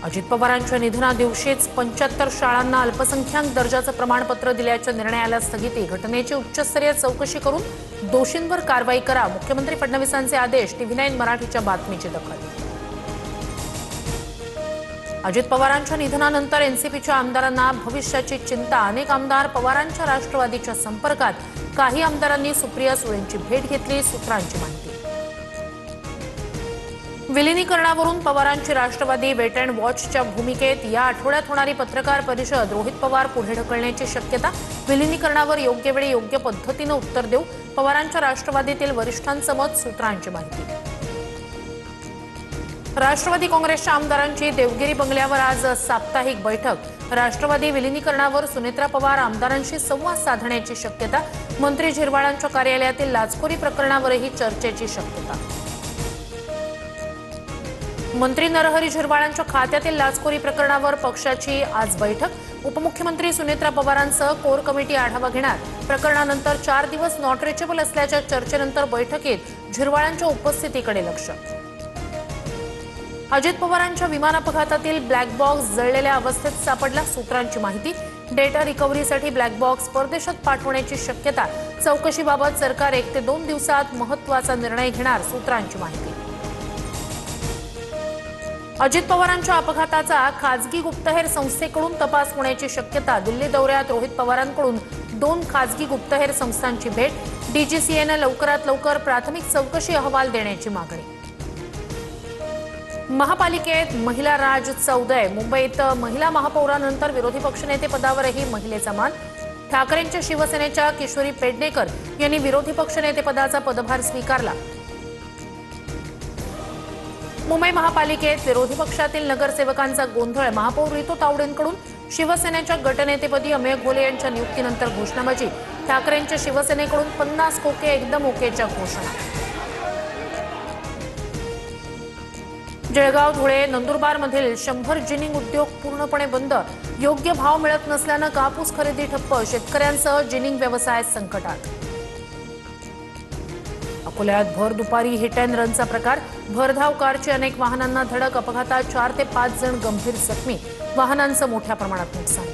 अजित पवारांच्या निधनादिवशीच 75 शाळांना अल्पसंख्याक दर्जाचं प्रमाणपत्र दिल्याच्या निर्णयाला स्थगिती, घटनेची उच्चस्तरीय चौकशी करून दोषींवर कारवाई करा, मुख्यमंत्री फडणवीसांचे आदेश, TV9 मराठीच्या बातमीची दखल। अजित पवारांच्या निधनानंतर एनसीपीच्या आमदारांना भविष्याची चिंता, अनेक आमदार पवारांच्या राष्ट्रवादीच्या संपर्कात, काही आमदारांनी सुप्रिया सुळेंची भेट घेतली, सूत्रांची माहिती। विलीनीकरणावरून पवारांची राष्ट्रवादी वेट अँड वॉचच्या भूमिकेत, या आठवड्यात होणारी पत्रकार परिषद, रोहित पवार पुढे ढकलण्याची शक्यता, विलीनीकरणावर योग्य वेळी योग्य पद्धतीने उत्तर देऊ, पवारांच्या राष्ट्रवादीतील वरिष्ठांचं मत, सूत्रांची माहिती। राष्ट्रवादी काँग्रेसच्या आमदारांची देवगिरी बंगल्यावर आज साप्ताहिक बैठक, राष्ट्रवादी विलीनीकरणावर सुनेत्रा पवार आमदारांशी संवाद साधण्याची शक्यता, मंत्री झिरवाळांच्या कार्यालयातील लाचखोरी प्रकरणावरही चर्चेची शक्यता। मंत्री नरहरी झिरवाळांच्या खात्यातील लाचखोरी प्रकरणावर पक्षाची आज बैठक, उपमुख्यमंत्री सुनेत्रा पवारांसह कोर कमिटी आढावा घेणार, प्रकरणानंतर 4 दिवस नॉट रिचेबल असल्याच्या चर्चेनंतर बैठकीत झिरवाळांच्या उपस्थितीकडे लक्ष। अजित पवारांच्या विमान अपघातातील ब्लॅक बॉक्स जळलेल्या अवस्थेत सापडला, सूत्रांची माहिती। डेटा रिकव्हरीसाठी ब्लॅक बॉक्स परदेशात पाठवण्याची शक्यता, चौकशीबाबत सरकार 1 ते 2 दिवसात महत्त्वाचा निर्णय घेणार, सूत्रांची माहिती। अजित पवारांच्या अपघाताचा खासगी गुप्तहेर संस्थेकडून तपास होण्याची शक्यता, दिल्ली दौऱ्यात रोहित पवारांकडून 2 खासगी गुप्तहेर संस्थांची भेट, DGCAनं लवकरात लवकर प्राथमिक चौकशी अहवाल देण्याची मागणी। महापालिकेत महिला राज चौदय, मुंबईत महिला महापौरानंतर विरोधी पक्षनेते पदावरही महिलेचा मान, ठाकरेंच्या शिवसेनेच्या किशोरी पेडणेकर यांनी विरोधी पक्षनेते पदाचा पदभार स्वीकारला। मुंबई महापालिकेत विरोधी पक्षातील नगरसेवकांचा गोंधळ, महापौर रितू तावडेंकडून शिवसेनेच्या गटनेतेपदी अमेय घोले यांच्या नियुक्तीनंतर घोषणाबाजी, ठाकरेंच्या शिवसेनेकडून 50 खोके एकदम ओकेच्या घोषणा। जळगाव, धुळे, नंदुरबारमधील 100 जिनिंग उद्योग पूर्णपणे बंद, योग्य भाव मिळत नसल्यानं कापूस खरेदी ठप्प, शेतकऱ्यांसह जिनिंग व्यवसाय संकटात। अकोल्यात भर दुपारी हिट अँड रनचा प्रकार, भरधाव कारची अनेक वाहनांना धडक, अपघातात 4 ते 5 जण गंभीर जखमी, वाहनांचं मोठ्या प्रमाणात नुकसान।